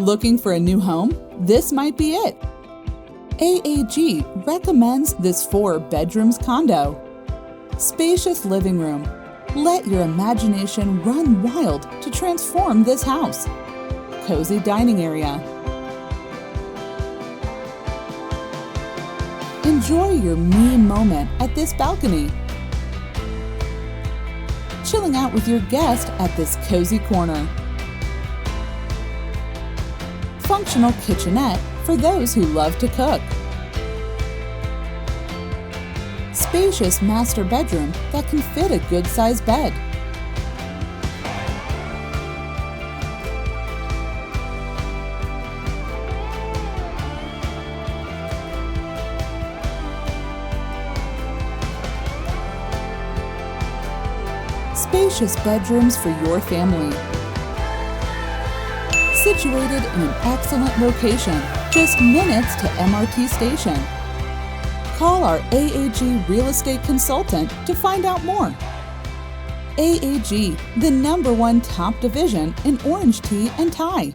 Looking for a new home? This might be it. AAG recommends this 4-bedrooms condo. Spacious living room. Let your imagination run wild to transform this house. Cozy dining area. Enjoy your me moment at this balcony. Chilling out with your guest at this cozy corner. Functional kitchenette for those who love to cook. Spacious master bedroom that can fit a good-sized bed. Spacious bedrooms for your family. Situated in an excellent location, just minutes to MRT station. Call our AAG Real Estate Consultant to find out more. AAG, the #1 top division in orange tea and tie.